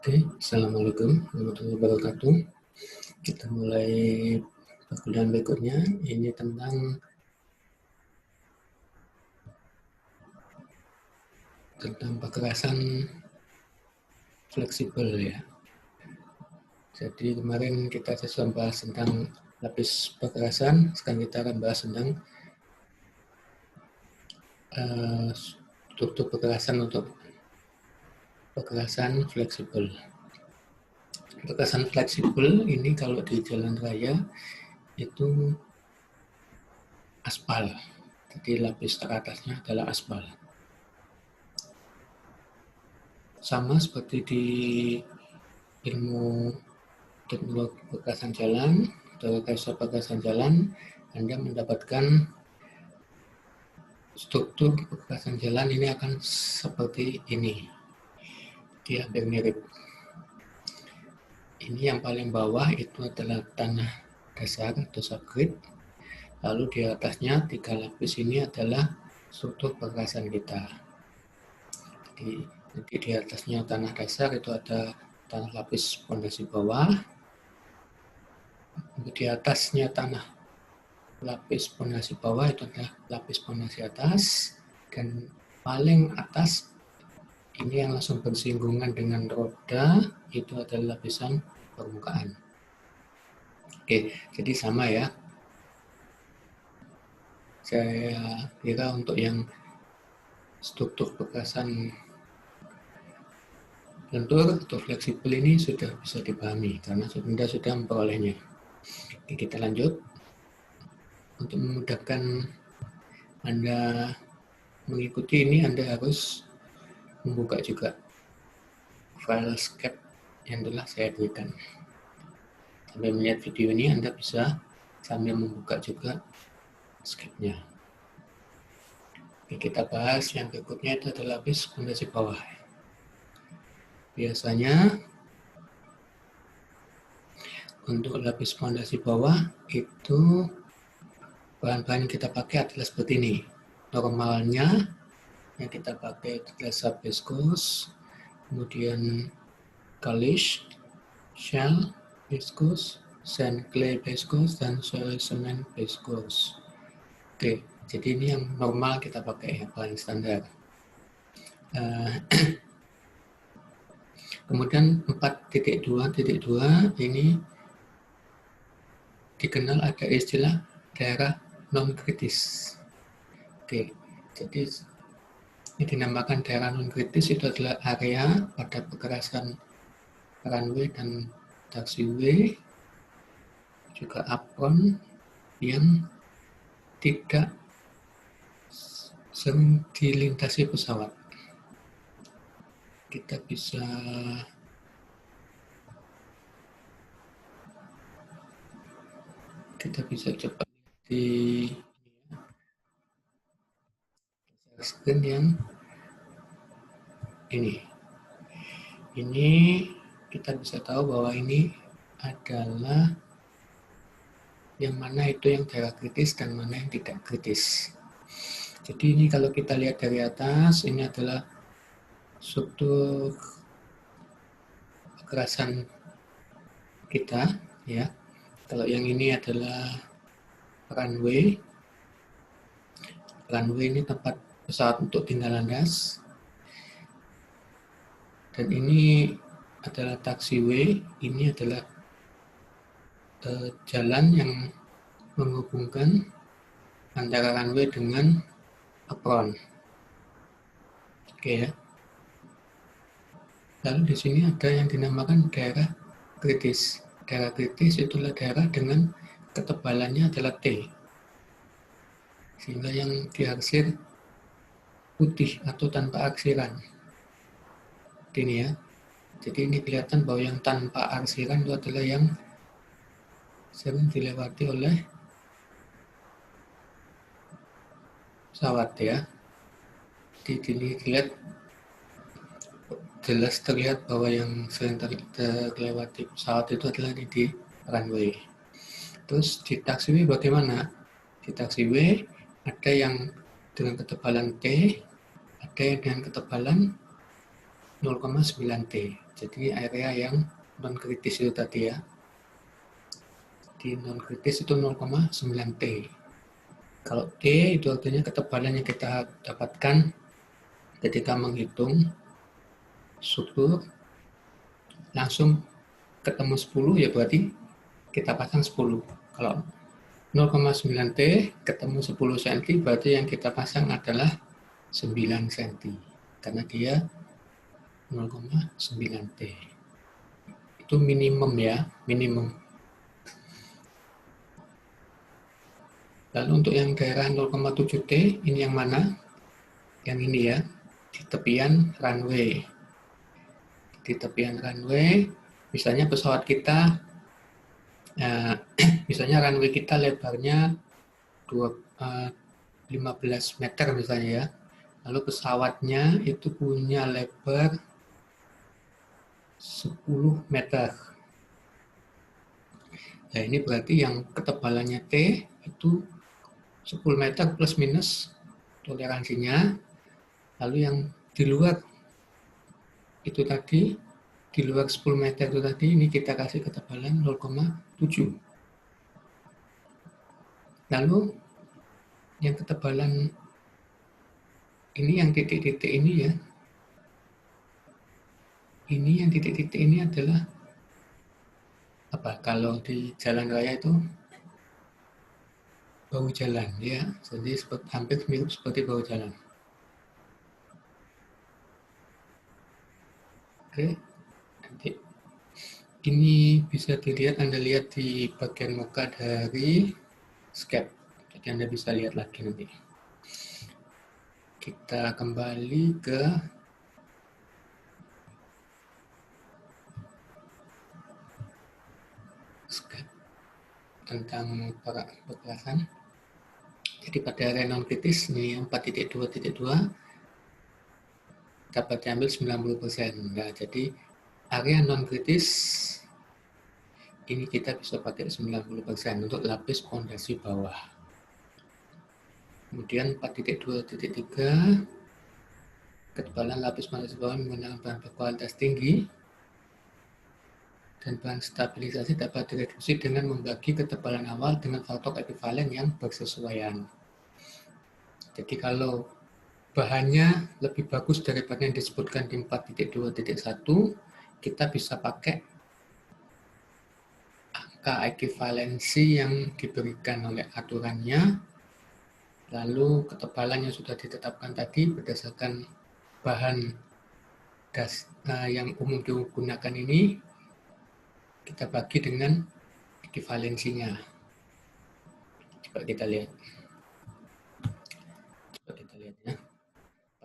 Oke, Assalamualaikum warahmatullahi wabarakatuh. Kita mulai perkuliahan berikutnya. Ini tentang perkerasan fleksibel ya. Jadi kemarin kita sudah bahas tentang lapis perkerasan. Sekarang kita akan bahas tentang struktur perkerasan untuk perkerasan fleksibel. Perkerasan fleksibel ini kalau di jalan raya itu aspal. Jadi lapis teratasnya adalah aspal. Sama seperti di ilmu teknologi perkerasan jalan atau rekayasa perkerasan jalan, Anda mendapatkan struktur perkerasan jalan ini akan seperti ini. Dia hampir mirip. Ini yang paling bawah itu adalah tanah dasar atau subgrade. Lalu di atasnya 3 lapis ini adalah struktur perkerasan kita. Jadi di atasnya tanah dasar itu ada tanah lapis fondasi bawah. Di atasnya tanah lapis fondasi bawah itu adalah lapis fondasi atas, dan paling atas ini yang langsung bersinggungan dengan roda itu adalah lapisan permukaan. Oke, jadi sama ya. Saya kira untuk yang struktur perkerasan lentur atau fleksibel ini sudah bisa dipahami karena Anda sudah memperolehnya. Oke, kita lanjut. Untuk memudahkan Anda mengikuti ini, Anda harus membuka juga file sketch yang telah saya berikan. Sambil melihat video ini, Anda bisa sambil membuka juga sketch-nya. Oke, kita bahas yang berikutnya itu adalah lapis fondasi bawah. Biasanya untuk lapis fondasi bawah itu bahan-bahan yang kita pakai adalah seperti ini. Normalnya yang kita pakai adalah sub viscose, kemudian Kalish, shell viscose, sand clay viscose, dan soil cement viscose. Oke, jadi ini yang normal kita pakai, yang paling standar. Kemudian 4.2.2 ini dikenal ada istilah daerah non-kritis. Oke, jadi ini dinamakan daerah non-kritis itu adalah area pada perkerasan runway dan taxiway, juga apron yang tidak sering dilintasi pesawat. Kita bisa coba di screen yang ini. Ini kita bisa tahu bahwa ini adalah yang mana itu yang daerah kritis dan mana yang tidak kritis. Jadi ini kalau kita lihat dari atas, ini adalah struktur perkerasan kita ya. Kalau yang ini adalah runway. Runway ini tempat pesawat untuk tinggal landas. Dan ini adalah taxiway, ini adalah jalan yang menghubungkan antara runway dengan apron. Oke ya. Lalu di sini ada yang dinamakan daerah kritis. Daerah kritis itulah daerah dengan ketebalannya adalah T. Sehingga yang diarsir putih atau tanpa arsiran. Ini ya. Jadi ini kelihatan bahwa yang tanpa arsiran itu adalah yang sering dilewati oleh pesawat ya. Di sini jelas terlihat bahwa yang sering terlewati pesawat itu adalah di runway. Terus di taxiway bagaimana? Di taxiway ada yang dengan ketebalan T, ada yang dengan ketebalan 0,9 T. Jadi area yang non kritis itu tadi ya. Di non kritis itu 0,9 T. Kalau T itu artinya ketebalan yang kita dapatkan ketika menghitung struktur langsung ketemu 10, ya berarti kita pasang 10. Kalau 0,9 T ketemu 10 cm, berarti yang kita pasang adalah 9 cm. Karena dia 0,9 T. Itu minimum ya, minimum. Lalu untuk yang daerah 0,7 T, ini yang mana? Yang ini ya, di tepian runway. Di tepian runway, misalnya pesawat kita, misalnya runway kita lebarnya 15 meter misalnya ya. Lalu pesawatnya itu punya lebar 10 meter. Nah ini berarti yang ketebalannya T itu 10 meter plus minus toleransinya. Lalu yang di luar itu tadi, di luar 10 meter itu tadi, ini kita kasih ketebalan 0,7. Lalu yang ketebalan ini, yang titik-titik ini ya, ini yang titik-titik ini adalah apa? Kalau di jalan raya itu bahu jalan ya, jadi hampir mirip seperti bahu jalan. Oke, nanti ini bisa dilihat, Anda lihat di bagian muka dari skep, jadi Anda bisa lihat lagi nanti. Kita kembali ke skep tentang pergerakan. Jadi pada area non kritis ini 4.2.2 dapat diambil 90%. Nah, jadi area non kritis ini kita bisa pakai 90% untuk lapis fondasi bawah. Kemudian 4.2.3 ketebalan lapis fondasi bawah menggunakan bahan berkualitas tinggi dan bahan stabilisasi dapat direduksi dengan membagi ketebalan awal dengan faktor ekivalen yang bersesuaian. Jadi kalau bahannya lebih bagus daripada yang disebutkan di 4.2.1, kita bisa pakai angka ekivalensi yang diberikan oleh aturannya, lalu ketebalan yang sudah ditetapkan tadi berdasarkan bahan yang umum digunakan ini, kita bagi dengan ekivalensinya. Coba kita lihat. Ya.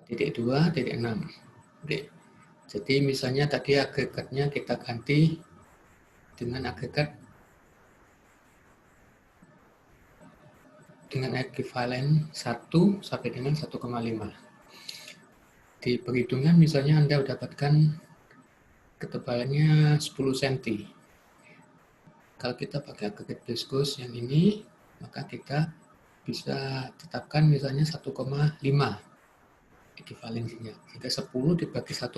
4.2.6. Oke. Jadi misalnya tadi agregatnya kita ganti dengan agregat dengan ekivalen 1 sampai dengan 1,5. Di perhitungan misalnya Anda dapatkan ketebalannya 10 cm. Kalau kita pakai agregat viskus yang ini, maka kita bisa tetapkan misalnya 1,5 ekivalensinya. Jika 10 dibagi 1,5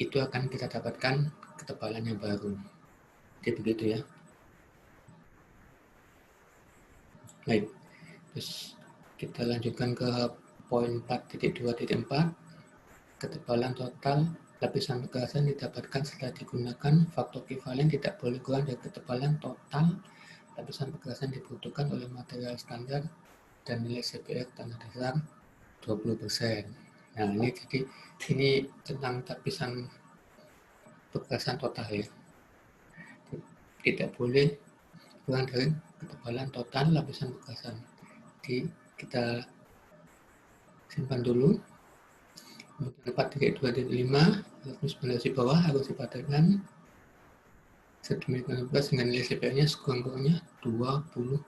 itu akan kita dapatkan ketebalan yang baru. Jadi begitu ya. Baik. Terus kita lanjutkan ke poin 4.2.4. Ketebalan total lapisan pergerasan didapatkan setelah digunakan faktor ekivalen tidak boleh kurang dari ketebalan total lapisan pergerasan dibutuhkan oleh material standar dan nilai CPR tanah dasar 20%. Nah ini jadi ini tentang lapisan pergerasan total ya. Tidak boleh kurang dari ketebalan total lapisan pergerasan. Jadi kita simpan dulu. 4.2.5 lapis fondasi bawah harus dipatahkan sedemikian rupa dengan nilai CPR-nya sekurang-kurangnya 20%.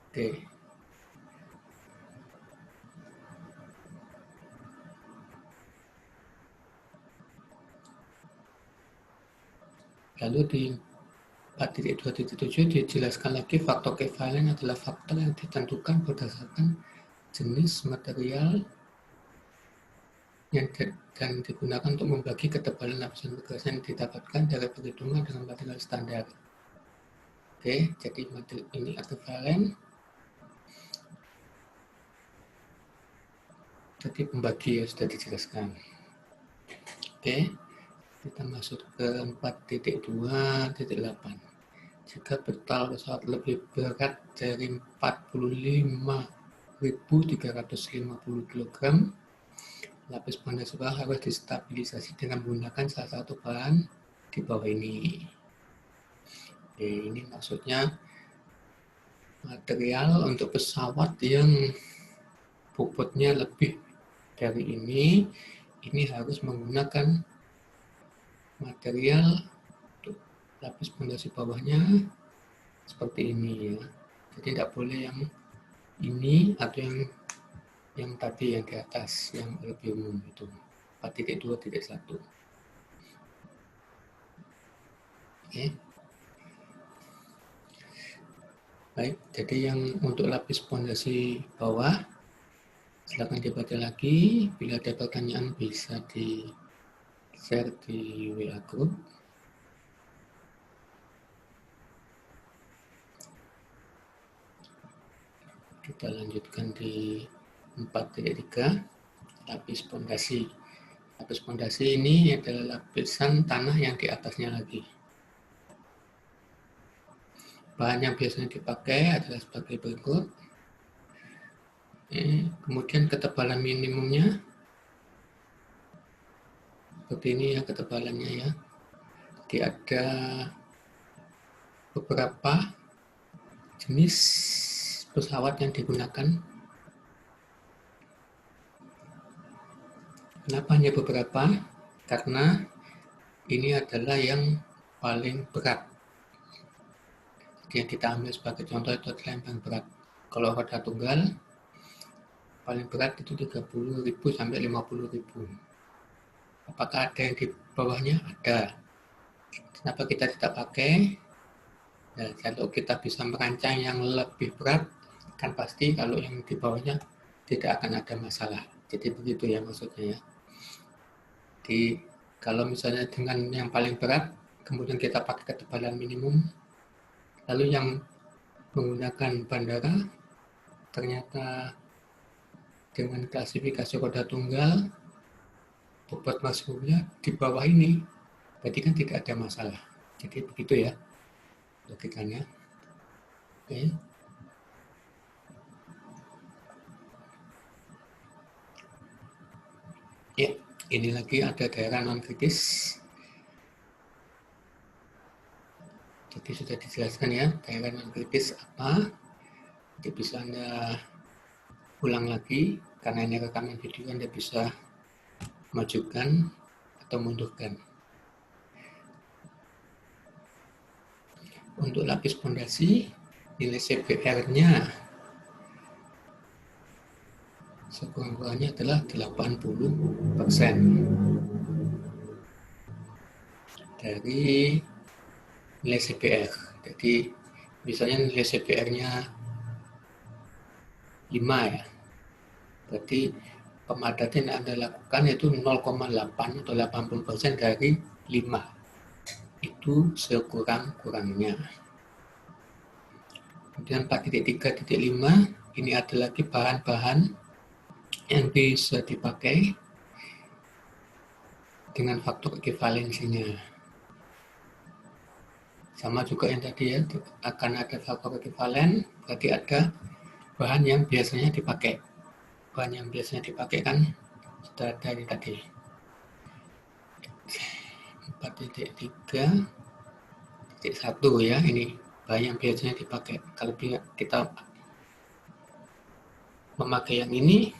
Oke. Lalu di 4.2.7 dijelaskan lagi faktor ekivalen adalah faktor yang ditentukan berdasarkan jenis material yang dan digunakan untuk membagi ketebalan lapisan pergerasan yang didapatkan dari perhitungan dengan material standar. Oke, jadi ini ekivalen. Jadi pembagi ya sudah dijelaskan. Oke, kita masuk ke 4.2.8. Jika total pesawat lebih berat dari 45.350 kg, lapis pondasi bawah harus distabilisasi dengan menggunakan salah satu bahan di bawah ini. Oke, ini maksudnya material untuk pesawat yang bobotnya lebih dari ini harus menggunakan material untuk lapis pondasi bawahnya seperti ini ya. Jadi tidak boleh yang ini atau yang tadi yang di atas yang lebih umum itu 4.2.1. Oke. Baik, jadi yang untuk lapis pondasi bawah silakan dibaca lagi. Bila ada pertanyaan bisa di share di WA group. Kita lanjutkan di 4.3, lapis pondasi. Lapis pondasi ini adalah lapisan tanah yang di atasnya lagi. Bahan yang biasanya dipakai adalah sebagai berikut. Kemudian ketebalan minimumnya seperti ini ya ketebalannya ya. Jadi ada beberapa jenis pesawat yang digunakan. Kenapa hanya beberapa? Karena ini adalah yang paling berat. Jadi yang kita ambil sebagai contoh itu adalah yang paling berat. Kalau roda tunggal paling berat itu 30.000 sampai 50.000. Apakah ada yang di bawahnya? Ada. Kenapa kita tidak pakai? Nah, kalau kita bisa merancang yang lebih berat, kan pasti kalau yang di bawahnya tidak akan ada masalah. Jadi begitu ya maksudnya ya. Jadi kalau misalnya dengan yang paling berat, kemudian kita pakai ketebalan minimum, lalu yang menggunakan bandara ternyata dengan klasifikasi roda tunggal bobot maksimumnya di bawah ini, berarti kan tidak ada masalah. Jadi begitu ya logikanya. Oke. Ya, ini lagi ada daerah non kritis. Jadi sudah dijelaskan ya daerah non kritis apa. Jadi bisa Anda ulang lagi karena ini rekaman video, Anda bisa majukan atau mundurkan. Untuk lapis pondasi, nilai CBR-nya sekurang-kurangnya adalah 80% dari nilai CBR. Jadi misalnya nilai CBR-nya 5 ya. Berarti pemadatan yang Anda lakukan itu 0,8 atau 80% dari 5. Itu sekurang-kurangnya. Kemudian 4.3.5 ini ada lagi bahan-bahan yang bisa dipakai dengan faktor ekivalensinya. Sama juga yang tadi ya, akan ada faktor ekivalen, berarti ada bahan yang biasanya dipakai. Bahan yang biasanya dipakai kan sudah ada ini tadi. 4.3.1 ya, ini bahan yang biasanya dipakai. Kalau kita memakai yang ini,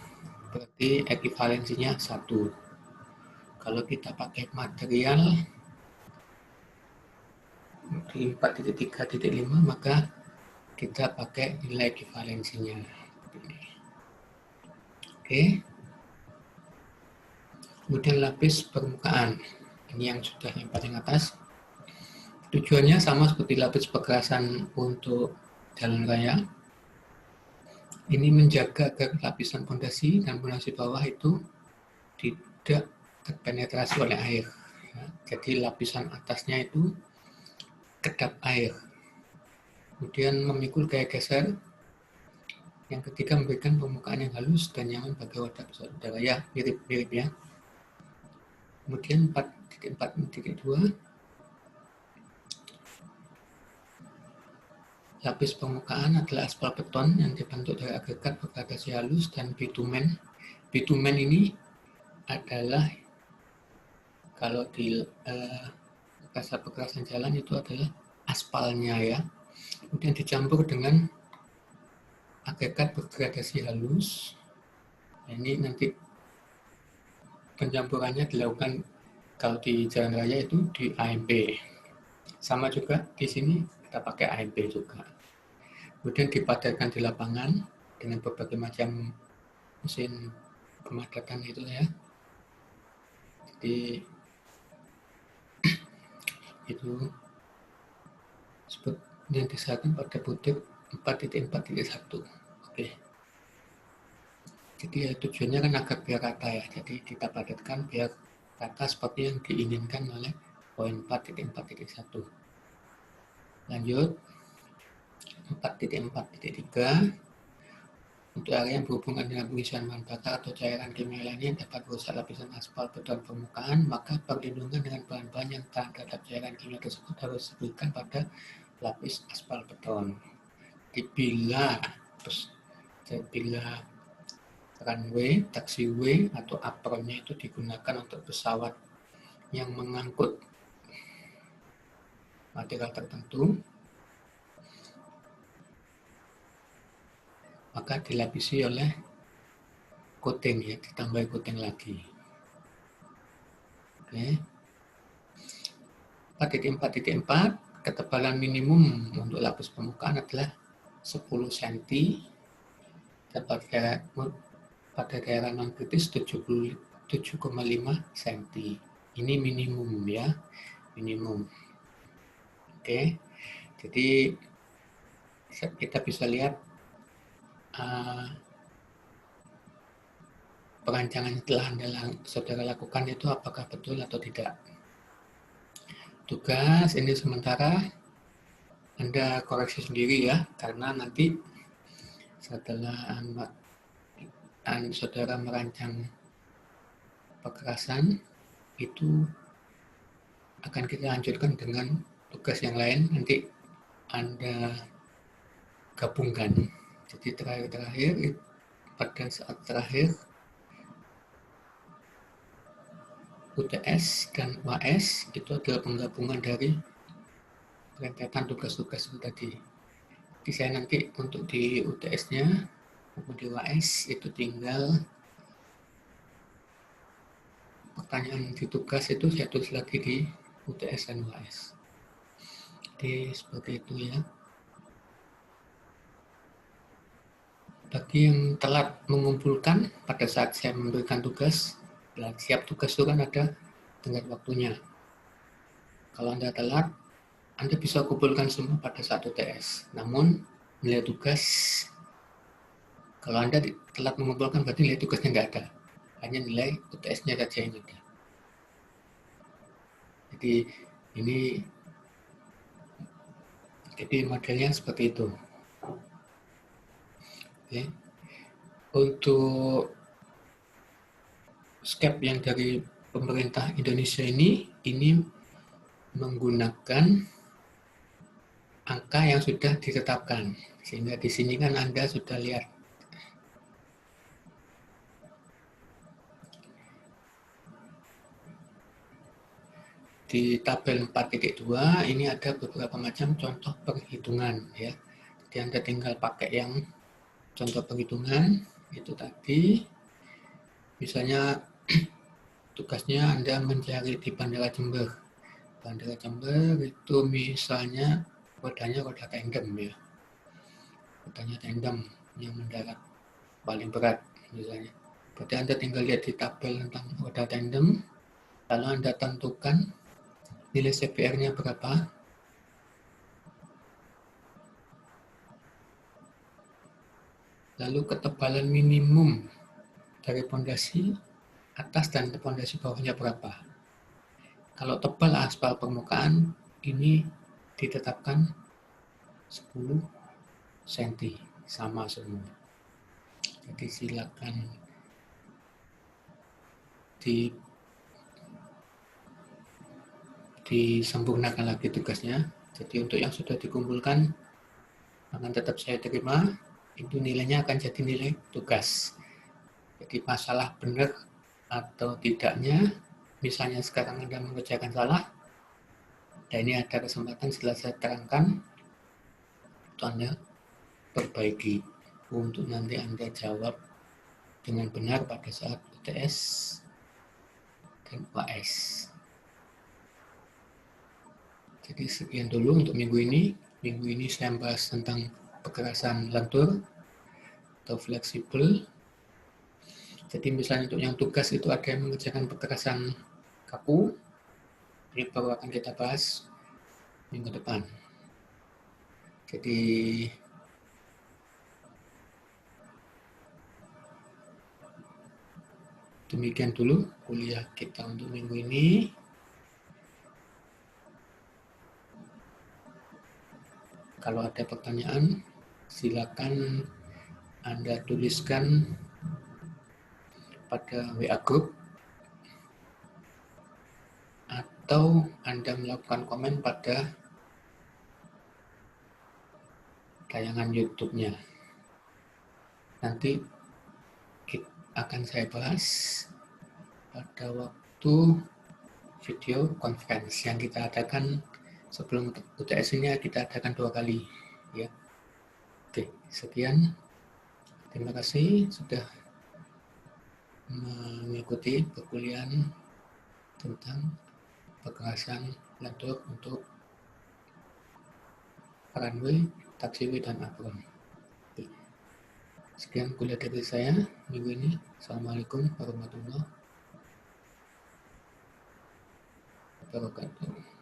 berarti ekivalensinya 1. Kalau kita pakai material di 4.3.5, maka kita pakai nilai ekivalensinya. Oke. Kemudian lapis permukaan. Ini yang sudah yang paling atas. Tujuannya sama seperti lapis pergerasan untuk jalan raya. Ini menjaga agar lapisan fondasi dan fondasi bawah itu tidak terpenetrasi oleh air. Ya, jadi lapisan atasnya itu kedap air. Kemudian memikul gaya geser. Yang ketiga, memberikan permukaan yang halus dan nyaman bagi wadah pesawat udara. Ya, mirip-mirip ya. Kemudian 4.4.2, lapis permukaan adalah aspal beton yang dibentuk dari agregat bergradasi halus dan bitumen. Bitumen ini adalah kalau di pekerasan jalan itu adalah aspalnya ya. Kemudian dicampur dengan agregat bergradasi halus. Ini nanti pencampurannya dilakukan kalau di jalan raya itu di AMP. Sama juga di sini kita pakai AMP juga. Kemudian dipadatkan di lapangan dengan berbagai macam mesin pemadatan itu ya. Jadi itu seperti yang disahkan pada butir 4.4.1. Oke. Jadi ya, tujuannya kan agar biar rata ya. Jadi kita padatkan biar rata seperti yang diinginkan oleh poin 4.4.1. Lanjut 4.4.3. Untuk area yang berhubungan dengan pengisian bahan bakar atau cairan kimia lainnya yang dapat merusak lapisan aspal beton permukaan, maka perlindungan dengan bahan-bahan yang tahan terhadap cairan kimia tersebut harus diberikan pada lapis aspal beton. Bila runway, taxiway, atau apronnya itu digunakan untuk pesawat yang mengangkut material tertentu, maka dilapisi oleh coating ya, ditambah coating lagi. Oke. 4.4.4, ketebalan minimum untuk lapis permukaan adalah 10 cm dan pada daerah non-kritis 7,5 cm. Ini minimum ya, minimum. Oke, jadi kita bisa lihat perancangan yang telah saudara lakukan itu apakah betul atau tidak. Tugas ini sementara Anda koreksi sendiri ya, karena nanti setelah saudara merancang pekerasan itu akan kita lanjutkan dengan tugas yang lain, nanti Anda gabungkan. Jadi terakhir pada saat terakhir UTS dan UAS itu adalah penggabungan dari rentetan tugas-tugas itu tadi. Jadi saya nanti untuk di UTS-nya maupun di UAS itu tinggal pertanyaan di tugas itu saya tulis lagi di UTS dan UAS. Jadi seperti itu ya. Bagi yang telat mengumpulkan pada saat saya memberikan tugas, siap tugas itu kan ada tenggat waktunya. Kalau Anda telat, Anda bisa kumpulkan semua pada saat UTS. Namun nilai tugas, kalau Anda telat mengumpulkan berarti nilai tugasnya nggak ada. Hanya nilai UTS-nya saja yang ada. Jadi modelnya seperti itu. Oke. Untuk SCAP yang dari pemerintah Indonesia ini menggunakan angka yang sudah ditetapkan. Sehingga di sini kan Anda sudah lihat. Di tabel 4.2 ini ada beberapa macam contoh perhitungan ya. Jadi Anda tinggal pakai yang contoh perhitungan itu tadi. Misalnya tugasnya Anda mencari di Bandara Jember. Bandara Jember itu misalnya rodanya roda tandem ya. Rodanya tandem yang mendarat paling berat misalnya. Berarti Anda tinggal lihat di tabel tentang roda tandem, lalu Anda tentukan nilai CPR-nya berapa. Lalu ketebalan minimum dari pondasi atas dan pondasi bawahnya berapa? Kalau tebal aspal permukaan ini ditetapkan 10 cm, sama semua. Jadi silakan disempurnakan lagi tugasnya. Jadi untuk yang sudah dikumpulkan akan tetap saya terima, itu nilainya akan jadi nilai tugas. Jadi masalah benar atau tidaknya, misalnya sekarang Anda mengerjakan salah, dan ini ada kesempatan setelah saya terangkan, itu Anda perbaiki untuk nanti Anda jawab dengan benar pada saat UTS dan UAS. Jadi sekian dulu untuk minggu ini. Minggu ini saya bahas tentang perkerasan lentur atau fleksibel. Jadi misalnya untuk yang tugas itu ada yang mengerjakan perkerasan kaku, ini baru akan kita bahas minggu depan. Jadi demikian dulu kuliah kita untuk minggu ini. Kalau ada pertanyaan, silakan Anda tuliskan pada WA Group atau Anda melakukan komen pada tayangan YouTube-nya. Nanti akan saya bahas pada waktu video conference yang kita adakan sebelum UTS ini, kita adakan 2 kali. Ya. Oke, sekian. Terima kasih sudah mengikuti perkuliahan tentang perkerasan lentur untuk runway, taxiway, dan apron. Sekian kuliah dari saya minggu ini. Assalamualaikum warahmatullahi wabarakatuh.